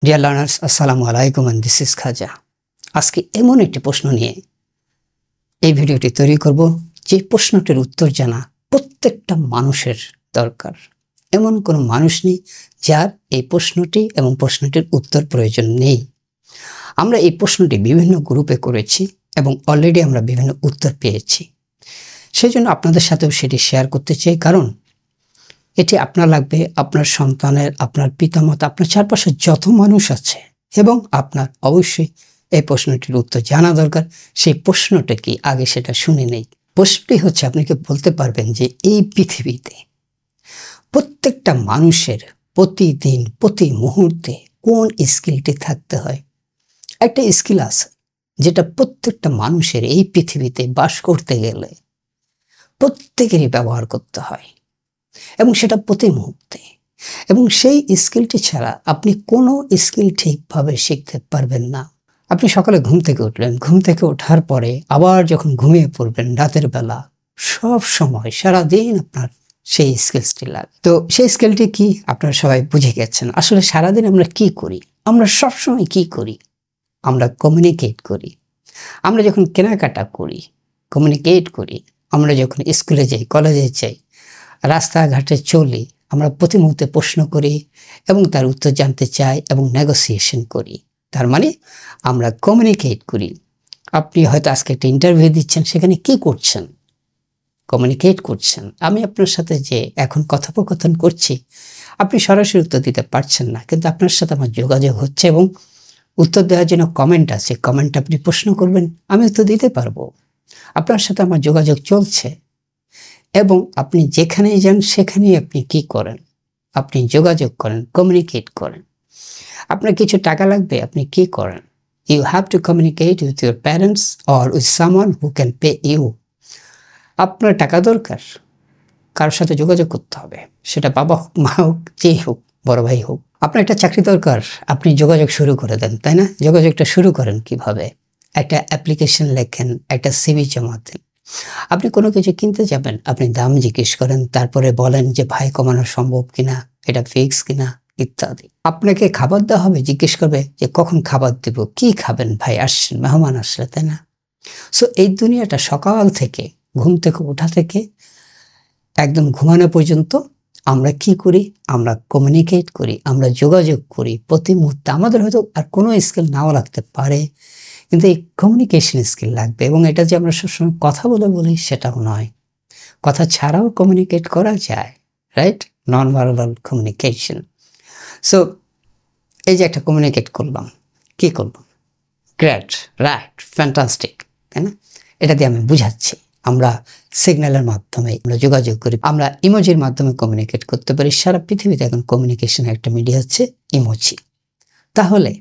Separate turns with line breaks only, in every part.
Dear learners, আসসালামু আলাইকুম and this is খাজা। আজকে এমন একটি প্রশ্ন নিয়ে এই ভিডিওটি তৈরি করব যে প্রশ্নটির উত্তর জানা প্রত্যেকটা মানুষের দরকার। এমন কোনো মানুষ নেই যার এই প্রশ্নটি এবং প্রশ্নটির উত্তর প্রয়োজন নেই। আমরা এই প্রশ্নটি বিভিন্ন গ্রুপে করেছি এবং অলরেডি আমরা বিভিন্ন উত্তর পেয়েছি। সেজন্য আপনাদের সাথেও সেটি শেয়ার করতে চাই, কারণ এটি আপনার লাগবে, আপনার সন্তানের, আপনার পিতামাতা, আপনার চারপাশে যত মানুষ আছে, এবং আপনার অবশ্যই এই প্রশ্নটির উত্তর জানা দরকার। সেই প্রশ্নটা কি আগে সেটা শুনে নেই। প্রশ্নটি হচ্ছে, আপনি কি বলতে পারবেন যে এই পৃথিবীতে প্রত্যেকটা মানুষের প্রতিদিন প্রতি মুহূর্তে কোন স্কিলটি থাকতে হয়? একটা স্কিল আছে যেটা প্রত্যেকটা মানুষের এই পৃথিবীতে বাস করতে গেলে প্রত্যেকেরই ব্যবহার করতে হয়, এবং সেটা প্রতি মুহূর্তে। এবং সেই স্কিলটি ছাড়া আপনি কোনো স্কিল ঠিকভাবে শিখতে পারবেন না। আপনি সকালে ঘুম থেকে উঠলেন, ঘুম থেকে ওঠার পরে আবার যখন ঘুমিয়ে পড়বেন রাতের বেলা, সব সময় সারাদিন আপনার সেই স্কিলসটি লাগে। তো সেই স্কিলটি কি আপনারা সবাই বুঝে গেছেন। আসলে সারাদিন আমরা কি করি? আমরা সবসময় কি করি? আমরা কমিউনিকেট করি। আমরা যখন কেনাকাটা করি, কমিউনিকেট করি। আমরা যখন স্কুলে যাই, কলেজে যাই, রাস্তাঘাটে চলি, আমরা প্রতি মুহূর্তে প্রশ্ন করি এবং তার উত্তর জানতে চাই এবং নেগোসিয়েশন করি। তার মানে আমরা কমিউনিকেট করি। আপনি হয়তো আজকে একটা ইন্টারভিউ দিচ্ছেন, সেখানে কি করছেন? কমিউনিকেট করছেন। আমি আপনার সাথে যে এখন কথোপকথন করছি, আপনি সরাসরি উত্তর দিতে পারছেন না, কিন্তু আপনার সাথে আমার যোগাযোগ হচ্ছে এবং উত্তর দেওয়ার জন্য কমেন্ট আছে। কমেন্ট আপনি প্রশ্ন করবেন, আমি উত্তর দিতে পারবো। আপনার সাথে আমার যোগাযোগ চলছে। এবং আপনি যেখানেই যান সেখানেই আপনি কি করেন? আপনি যোগাযোগ করেন, কমিউনিকেট করেন। আপনার কিছু টাকা লাগবে, আপনি কি করেন? You have to communicate with your parents or with someone who can pay you. আপনার টাকা দরকার, কারোর সাথে যোগাযোগ করতে হবে, সেটা বাবা হোক, মা হোক, যেই হোক, বড় ভাই হোক। আপনার একটা চাকরি দরকার, আপনি যোগাযোগ শুরু করে দেন, তাই না? যোগাযোগটা শুরু করেন কিভাবে? একটা অ্যাপ্লিকেশন লেখেন, একটা সিভি জমা দেন। আপনি কোনো কিছু কিনতে যাবেন, আপনি দাম জিজ্ঞেস করেন, তারপরে বলেন যে ভাই কমানো সম্ভব কিনা, এটা ফিক্স কিনা, ইত্যাদি। আপনাকে খাবার দেওয়া হবে, জিজ্ঞেস করবে যে কখন খাবার দেব, কি খাবেন ভাই, আসছেন, মেহমান আসলে, তাই না? সো এই দুনিয়াটা সকাল থেকে, ঘুম থেকে ওঠা থেকে একদম ঘুমানো পর্যন্ত আমরা কি করি? আমরা কমিউনিকেট করি, আমরা যোগাযোগ করি প্রতি মুহূর্তে। আমাদের হয়তো আর কোনো স্কিল নাও লাগতে পারে, কিন্তু এই কমিউনিকেশন স্কিল লাগবে। এবং এটা যে আমরা সবসময় কথা বলি সেটাও নয়, কথা ছাড়াও কমিউনিকেট করা যায়, right? Non verbal communication. So এই যে একটা কমিউনিকেট করলাম, কি করলাম? গ্রেট, রাইট, ফ্যান্টাস্টিক, তাই না? এটা দিয়ে আমি বুঝাচ্ছি। আমরা সিগন্যালের মাধ্যমে আমরা যোগাযোগ করি, আমরা ইমোজির মাধ্যমে কমিউনিকেট করতে পারি। সারা পৃথিবীতে এখন কমিউনিকেশনের একটা মিডিয়া হচ্ছে ইমোজি। তাহলে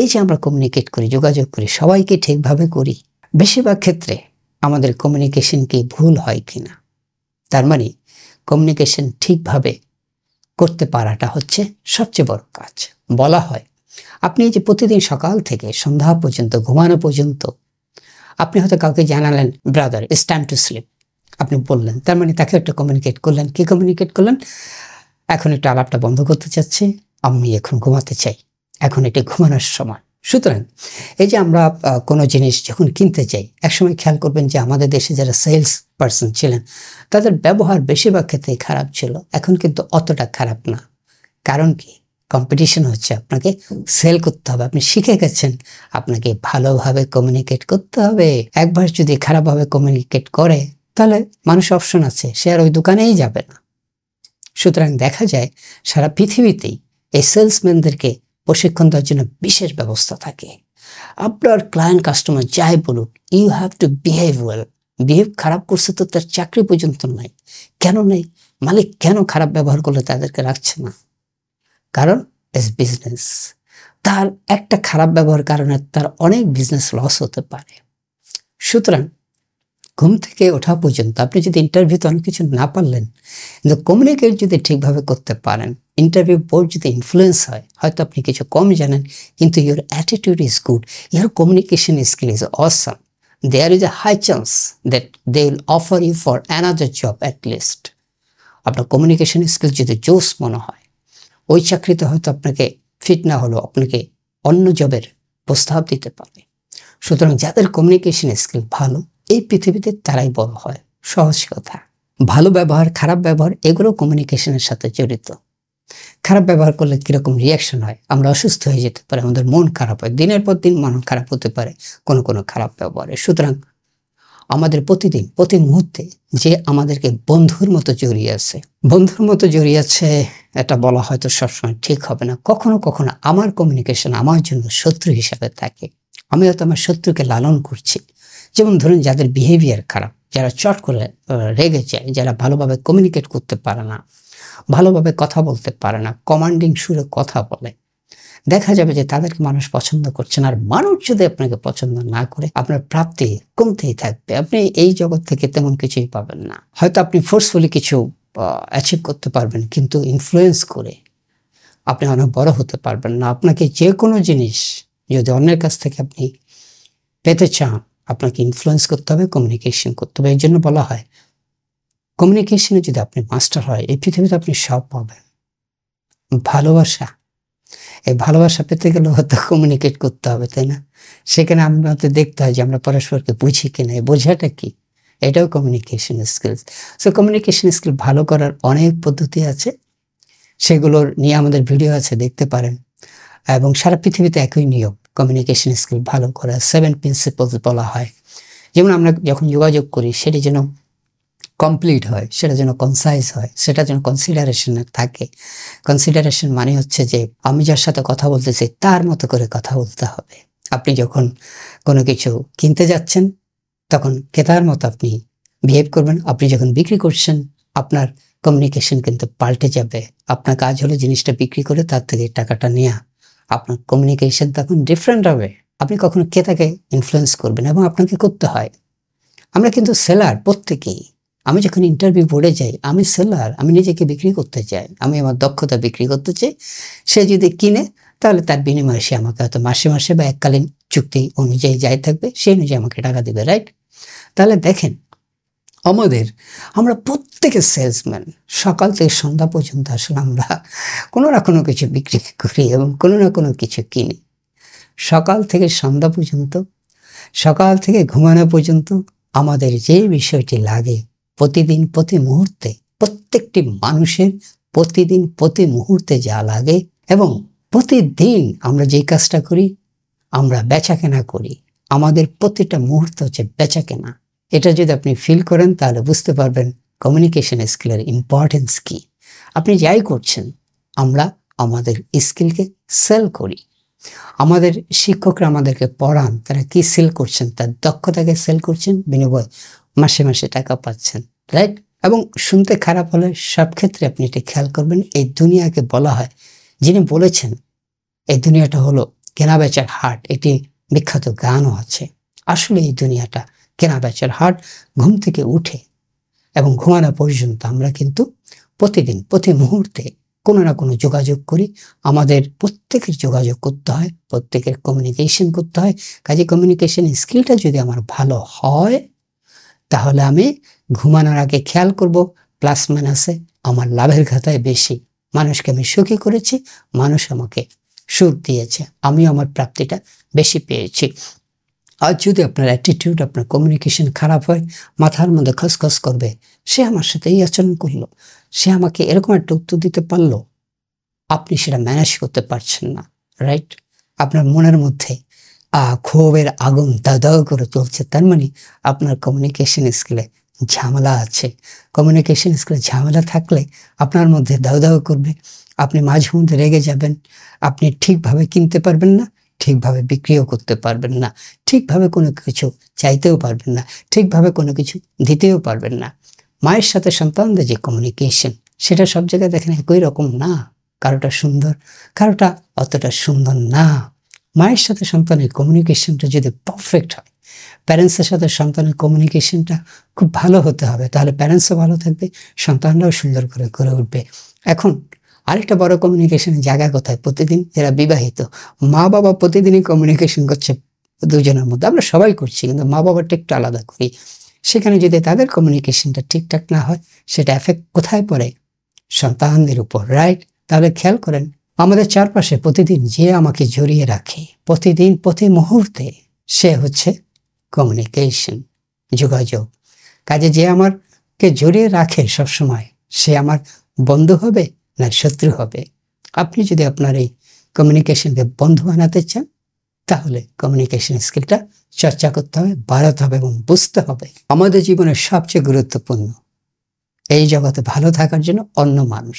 এই যে আমরা কমিউনিকেট করি, যোগাযোগ করি, সবাইকে ঠিকভাবে করি? বেশিরভাগ ক্ষেত্রে আমাদের কমিউনিকেশন কি ভুল হয় কিনা? তার মানে কমিউনিকেশন ঠিকভাবে করতে পারাটা হচ্ছে সবচেয়ে বড় কাজ। বলা হয়, আপনি যে প্রতিদিন সকাল থেকে সন্ধ্যা পর্যন্ত, ঘুমানো পর্যন্ত আপনি হয়তো কাউকে জানালেন, brother it's time to sleep, আপনি বললেন, তার মানে তাকে একটা কমিউনিকেট করলেন। কি কমিউনিকেট করলেন? এখন একটু আলাপটা বন্ধ করতে চাচ্ছি, আমি এখন ঘুমাতে চাই, এখন এটি ঘুমানোর সময়। সুতরাং এই যে আমরা কোনো জিনিস যখন কিনতে চাই, একসময় খেয়াল করবেন যে আমাদের দেশে যারা সেলস পার্সন ছিলেন, তাদের ব্যবহার বেশিরভাগ ক্ষেত্রেই খারাপ ছিল। এখন কিন্তু অতটা খারাপ না। কারণ কি? কম্পিটিশন হচ্ছে, আপনাকে সেল করতে হবে। আপনি শিখে গেছেন, আপনাকে ভালোভাবে কমিউনিকেট করতে হবে। একবার যদি খারাপভাবে কমিউনিকেট করে, তাহলে মানুষ অপশন আছে, সে আর ওই দোকানেই যাবে না। সুতরাং দেখা যায় সারা পৃথিবীতেই এই সেলসম্যানদেরকে প্রশিক্ষণ দেওয়ার জন্য বিশেষ ব্যবস্থা থাকে। আপনার ক্লায়েন্ট, কাস্টমার যাই বলুক, you have to behave well. Behave খারাপ করছে তো তার চাকরি পর্যন্ত নাই। কেন নেই? মালিক কেন খারাপ ব্যবহার করলে তাদেরকে রাখছে না? কারণ ইটস বিজনেস। তার একটা খারাপ ব্যবহারের কারণে তার অনেক বিজনেস লস হতে পারে। সুতরাং ঘুম থেকে ওঠা পর্যন্ত আপনি যদি ইন্টারভিউতে অনেক কিছু না পারলেন, কিন্তু কমিউনিকেট যদি ঠিকভাবে করতে পারেন, ইন্টারভিউ বোর্ড যদি ইনফ্লুয়েন্স হয়, হয়তো আপনি কিছু কম জানেন, কিন্তু your attitude is good, your communication skill is awesome, there is a high chance that they will offer you for another job at least. আপনার কমিউনিকেশন স্কিল যদি জোস মনে হয়, ওই চাকরিতে হয়তো আপনাকে ফিট না হলেও আপনাকে অন্য জবের প্রস্তাব দিতে পারে। সুতরাং যাদের কমিউনিকেশন স্কিল ভালো, এই পৃথিবীতে তারাই বড় হয়। সহজ কথা। ভালো ব্যবহার, খারাপ ব্যবহার এগুলো কমিউনিকেশনের সাথে জড়িত। খারাপ ব্যবহার করলে কিরকম রিয়াকশন হয়, আমরা অসুস্থ হয়ে যেতে পারি, আমাদের মন খারাপ হয়, দিনের পর দিন মন খারাপ হতে পারে কোনো খারাপ ব্যবহারে। সুতরাং আমাদের প্রতিদিন প্রতি মুহূর্তে যে আমাদেরকে বন্ধুর মতো জড়িয়ে আছে, এটা বলা হয়তো সবসময় ঠিক হবে না। কখনো কখনো আমার কমিউনিকেশন আমার জন্য শত্রু হিসাবে থাকে। আমি হয়তো আমার শত্রুকে লালন করছি। যেমন ধরুন, যাদের বিহেভিয়ার খারাপ, যারা চট করে রেগে যায়, যারা ভালোভাবে কমিউনিকেট করতে পারে না, ভালোভাবে কথা বলতে পারে না, কমান্ডিং সুরে কথা বলে, দেখা যাবে যে তাদেরকে মানুষ পছন্দ করছে না। আর মানুষ যদি আপনাকে পছন্দ না করে, আপনার প্রাপ্তি কমতেই থাকবে। আপনি এই জগৎ থেকে তেমন কিছুই পাবেন না। হয়তো আপনি ফোর্সফুলি কিছু অ্যাচিভ করতে পারবেন, কিন্তু ইনফ্লুয়েন্স করে আপনি অনেক বড় হতে পারবেন না। আপনাকে যে কোনো জিনিস যদি অন্যের কাছ থেকে আপনি পেতে চান, আপনাকে ইনফ্লুয়েন্স করতে হবে, কমিউনিকেশন করতে হবে। এই জন্য বলা হয়, কমিউনিকেশনে যদি আপনি মাস্টার হয়, এই পৃথিবীতে আপনি সব পাবেন। ভালোবাসা, এই ভালোবাসা পেতে গেলে হয়তো কমিউনিকেট করতে হবে, তাই না? সেখানে আমাদের দেখতে হয় যে আমরা পরস্পরকে বুঝি কিনা। এই বোঝাটা কি, এটাও communication skills. So communication skill ভালো করার অনেক পদ্ধতি আছে, সেগুলোর নিয়ে আমাদের ভিডিও আছে, দেখতে পারেন। এবং সারা পৃথিবীতে একই নিয়ম, কমিউনিকেশন স্কিল ভালো করা 7 প্রিন্সিপলস বলা হয়। যেমন আমরা যখন যোগাযোগ করি, সেটি যেন কমপ্লিট হয়, সেটা যেন কনসাইজ হয়, সেটা যেন কনসিডারেশনে থাকে। কনসিডারেশন মানে হচ্ছে যে আমি যার সাথে কথা বলতেছি তার মতো করে কথা বলতে হবে। আপনি যখন কোনো কিছু কিনতে যাচ্ছেন, তখন ক্রেতার মতো আপনি বিহেভ করবেন। আপনি যখন বিক্রি করছেন, আপনার কমিউনিকেশন কিন্তু পাল্টে যাবে। আপনার কাজ হলো জিনিসটা বিক্রি করে তার থেকে টাকাটা নেওয়া। আপনার কমিউনিকেশন তখন ডিফারেন্ট হবে। আপনি কখনো ক্রেতাকে ইনফ্লুয়েন্স করবেন, এবং আপনাকে করতে হয়। আমরা কিন্তু সেলার প্রত্যেকেই। আমি যখন ইন্টারভিউ বোর্ডে যাই, আমি সেলার, আমি নিজেকে বিক্রি করতে চাই, আমি আমার দক্ষতা বিক্রি করতে চাই। সে যদি কিনে, তাহলে তার বিনিময়ে সে আমাকে হয়তো মাসে মাসে বা এককালীন চুক্তি অনুযায়ী যাই থাকবে, সেই অনুযায়ী আমাকে টাকা দেবে, রাইট? তাহলে দেখেন, আমরা প্রত্যেকে সেলসম্যান। সকাল থেকে সন্ধ্যা পর্যন্ত আসলে আমরা কোনো না কোনো কিছু বিক্রি করি এবং কোনো না কোনো কিছু কিনি। সকাল থেকে সন্ধ্যা পর্যন্ত, সকাল থেকে ঘুমানো পর্যন্ত আমাদের যে বিষয়টি লাগে, প্রতিদিন প্রতি মুহূর্তে, প্রত্যেকটি মানুষের প্রতিদিন প্রতি মুহূর্তে যা লাগে, এবং প্রতিদিন আমরা যেই কাজটা করি, আমরা বেচা কেনা করি। আমাদের প্রতিটা মুহূর্ত হচ্ছে বেচা কেনা। এটা যদি আপনি ফিল করেন, তাহলে বুঝতে পারবেন কমিউনিকেশন স্কিলের ইম্পর্টেন্স কি। আপনি যাই করছেন, আমরা আমাদের স্কিলকে সেল করি। আমাদের শিক্ষকরা আমাদেরকে পড়ান, তারা কি সেল করছেন? তার দক্ষতাকে সেল করছেন, বিনিময়ে মাসে মাসে টাকা পাচ্ছেন, রাইট? এবং শুনতে খারাপ হলে সব ক্ষেত্রে আপনি এটা খেয়াল করবেন, এই দুনিয়াকে বলা হয়, যিনি বলেছেন এই দুনিয়াটা হলো কেনা বেচার হাট, এটি বিখ্যাত গানও আছে। আসলে এই দুনিয়াটা কেনা বেচার হাট। ঘুম থেকে উঠে এবং ঘুমানো পর্যন্ত আমরা কিন্তু প্রতিদিন প্রতি মুহূর্তে কোনো না কোনো যোগাযোগ করি। আমাদের প্রত্যেকের যোগাযোগ করতে হয়, প্রত্যেকের কমিউনিকেশন করতে হয়। কাজে কমিউনিকেশন স্কিলটা যদি আমার ভালো হয়, তাহলে আমি ঘুমানোর আগে খেয়াল করব প্লাস মাইনাসে আমার লাভের খাতায় বেশি। মানুষকে আমি সুখী করেছি, মানুষ আমাকে সুখ দিয়েছে, আমি আমার প্রাপ্তিটা বেশি পেয়েছি। আর যদি আপনার অ্যাটিটিউড, আপনার কমিউনিকেশন খারাপ হয়, মাথার মধ্যে খসখস করবে, সে আমার সাথে এই আচরণ করলো, সে আমাকে এরকম একটা উত্তর দিতে পারলো, আপনি সেটা ম্যানেজ করতে পারছেন না, রাইট? আপনার মনের মধ্যে ক্ষোভের আগুন দাউ দাউ করে চলছে, তার মানে আপনার কমিউনিকেশন স্কিলে ঝামেলা আছে। কমিউনিকেশন স্কিলে ঝামেলা থাকলে আপনার মধ্যে দাউ দাউ করবে, আপনি মাঝে মধ্যে রেগে যাবেন, আপনি ঠিকভাবে কিনতে পারবেন না, ঠিকভাবে বিক্রিও করতে পারবেন না, ঠিকভাবে কোনো কিছু চাইতেও পারবেন না, ঠিকভাবে কোনো কিছু দিতেও পারবেন না। মায়ের সাথে সন্তানদের যে কমিউনিকেশন, সেটা সব জায়গায় দেখেন একই রকম না। কারোটা সুন্দর, কারোটা অতটা সুন্দর না। মায়ের সাথে সন্তানের কমিউনিকেশনটা যদি পারফেক্ট হয়, প্যারেন্টসের সাথে সন্তানের কমিউনিকেশনটা খুব ভালো হতে হবে, তাহলে প্যারেন্টসও ভালো থাকবে, সন্তানরাও সুন্দর করে গড়ে উঠবে। এখন আরেকটা বড় কমিউনিকেশনের জায়গা কোথায়? প্রতিদিন যারা বিবাহিত, মা বাবা প্রতিদিনই কমিউনিকেশন করছে দুজনের মধ্যে, আমরা সবাই করছি, কিন্তু মা বাবাটা একটু আলাদা করি। সেখানে যদি তাদের কমিউনিকেশনটা ঠিকঠাক না হয়, সেটা এফেক্ট কোথায় পড়ে? সন্তানদের উপর, রাইট? তাহলে খেয়াল করেন, আমাদের চারপাশে প্রতিদিন যে আমাকে জড়িয়ে রাখে, প্রতিদিন প্রতি মুহূর্তে, সে হচ্ছে কমিউনিকেশন, যোগাযোগ। কাজে যে আমাকে জড়িয়ে রাখে সবসময়, সে আমার বন্ধু হবে না শত্রু হবে? আপনি যদি আপনার এই কমিউনিকেশনকে বন্ধু বানাতে চান, তাহলে কমিউনিকেশন স্কিলটা চর্চা করতে হবে, বাড়াতে হবে এবং বুঝতে হবে আমাদের জীবনের সবচেয়ে গুরুত্বপূর্ণ এই জগতে ভালো থাকার জন্য অন্য মানুষ।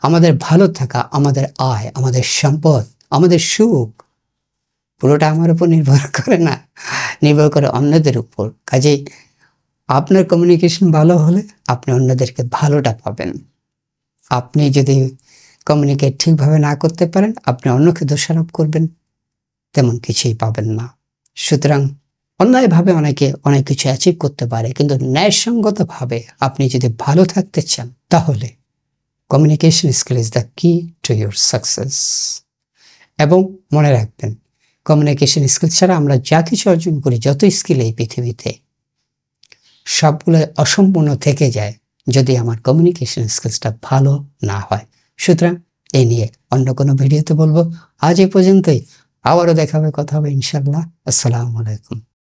আমাদের ভালো থাকা, আমাদের আয়, আমাদের সম্পদ, আমাদের সুখ পুরোটা আমার উপর নির্ভর করে না, নির্ভর করে অন্যদের উপর। কাজেই আপনার কমিউনিকেশন ভালো হলে আপনি অন্যদেরকে ভালোটা পাবেন। আপনি যদি কমিউনিকেট ঠিকভাবে না করতে পারেন, আপনি অন্যকে দোষারোপ করবেন, তেমন কিছুই পাবেন না। সুতরাং অন্যায়ভাবে অনেকে অনেক কিছু অ্যাচিভ করতে পারে, কিন্তু ন্যায়সঙ্গতভাবে আপনি যদি ভালো থাকতে চান, তাহলে কমিউনিকেশন স্কিল ইজ দ্য কি টু ইউর সাকসেস। এবং মনে রাখবেন, কমিউনিকেশন স্কিল ছাড়া আমরা যা কিছু অর্জন করি, যত স্কিল এই পৃথিবীতে, সবগুলো অসম্পূর্ণ থেকে যায় যদি আমার কমিউনিকেশন স্কিলসটা ভালো না হয়। সুতরাং এই নিয়ে অন্য কোনো ভিডিওতে বলবো। আজ এই পর্যন্তই, আবারও দেখা হবে, কথা হবে ইনশাআল্লাহ। আসসালামু আলাইকুম।